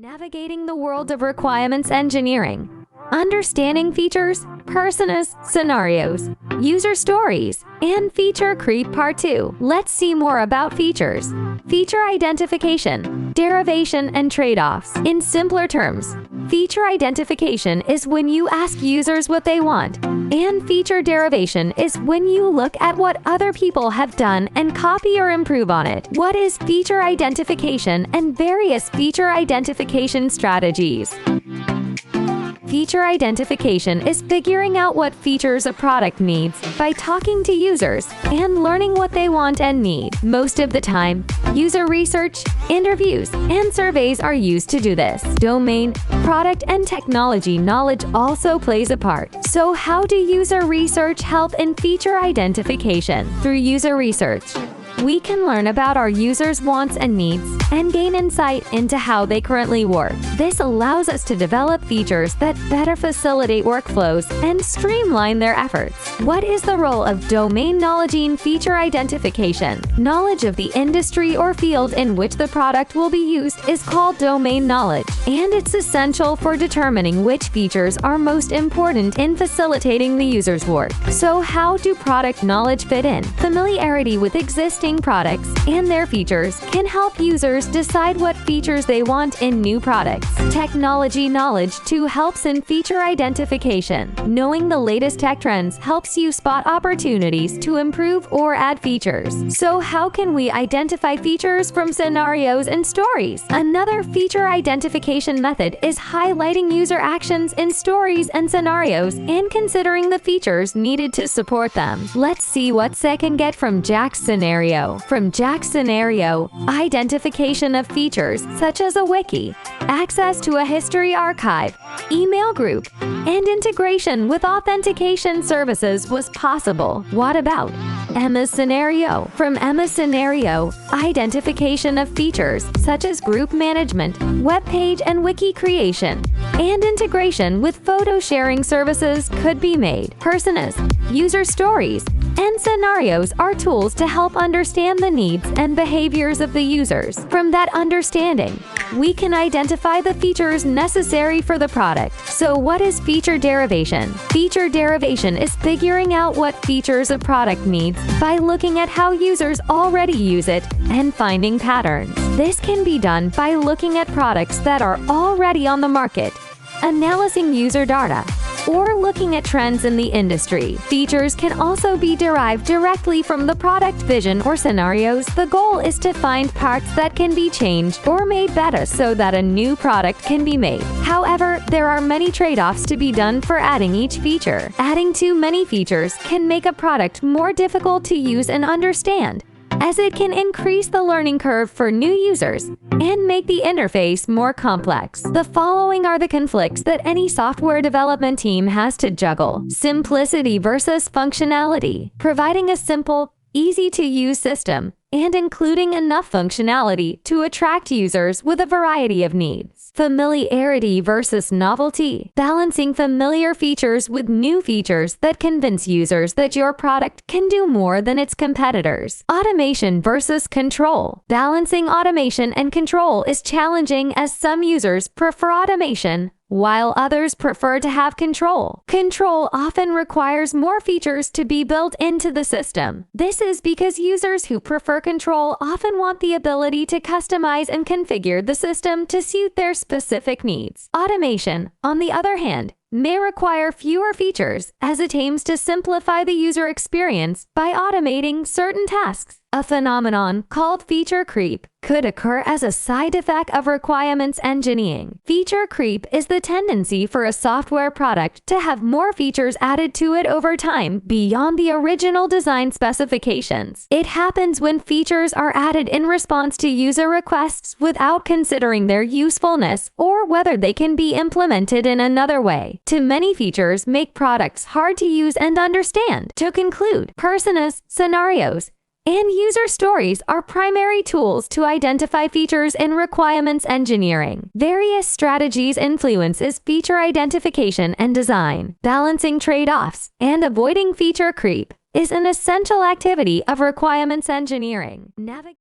Navigating the world of requirements engineering. Understanding features, personas, scenarios, user stories, and feature creep part 2. Let's see more about features. Feature identification, derivation, and trade-offs. In simpler terms, feature identification is when you ask users what they want, and feature derivation is when you look at what other people have done and copy or improve on it. What is feature identification and various feature identification strategies? Feature identification is figuring out what features a product needs by talking to users and learning what they want and need. Most of the time, user research, interviews, and surveys are used to do this. Domain, product, and technology knowledge also plays a part. So how do user research help in feature identification? Through user research, we can learn about our users' wants and needs and gain insight into how they currently work. This allows us to develop features that better facilitate workflows and streamline their efforts. What is the role of domain knowledge in feature identification? Knowledge of the industry or field in which the product will be used is called domain knowledge, and it's essential for determining which features are most important in facilitating the user's work. So how do product knowledge fit in? Familiarity with existing products and their features can help users decide what features they want in new products. Technology knowledge too helps in feature identification. Knowing the latest tech trends helps you spot opportunities to improve or add features. So how can we identify features from scenarios and stories? Another feature identification method is highlighting user actions in stories and scenarios and considering the features needed to support them. Let's see what Seth can get from Jack's scenario. From Jack's scenario, identification of features such as a wiki, access to a history archive, email group, and integration with authentication services was possible. What about Emma's scenario? From Emma's scenario, identification of features such as group management, web page and wiki creation, and integration with photo sharing services could be made. Personas, user stories, and scenarios are tools to help understand the needs and behaviors of the users. From that understanding, we can identify the features necessary for the product. So what is feature derivation? Feature derivation is figuring out what features a product needs by looking at how users already use it and finding patterns. This can be done by looking at products that are already on the market, analyzing user data, or looking at trends in the industry. Features can also be derived directly from the product vision or scenarios. The goal is to find parts that can be changed or made better so that a new product can be made. However, there are many trade-offs to be done for adding each feature. Adding too many features can make a product more difficult to use and understand, as it can increase the learning curve for new users and make the interface more complex. The following are the conflicts that any software development team has to juggle. Simplicity versus functionality. Providing a simple, easy-to-use system and including enough functionality to attract users with a variety of needs. Familiarity versus novelty. Balancing familiar features with new features that convince users that your product can do more than its competitors. Automation versus control. Balancing automation and control is challenging as some users prefer automation while others prefer to have control. Control often requires more features to be built into the system. This is because users who prefer control often want the ability to customize and configure the system to suit their specific needs. Automation, on the other hand, may require fewer features as it aims to simplify the user experience by automating certain tasks. A phenomenon called feature creep could occur as a side effect of requirements engineering. Feature creep is the tendency for a software product to have more features added to it over time beyond the original design specifications. It happens when features are added in response to user requests without considering their usefulness or whether they can be implemented in another way. Too many features make products hard to use and understand. To conclude, personas, scenarios, and user stories are primary tools to identify features in requirements engineering. Various strategies influences feature identification and design. Balancing trade-offs and avoiding feature creep is an essential activity of requirements engineering.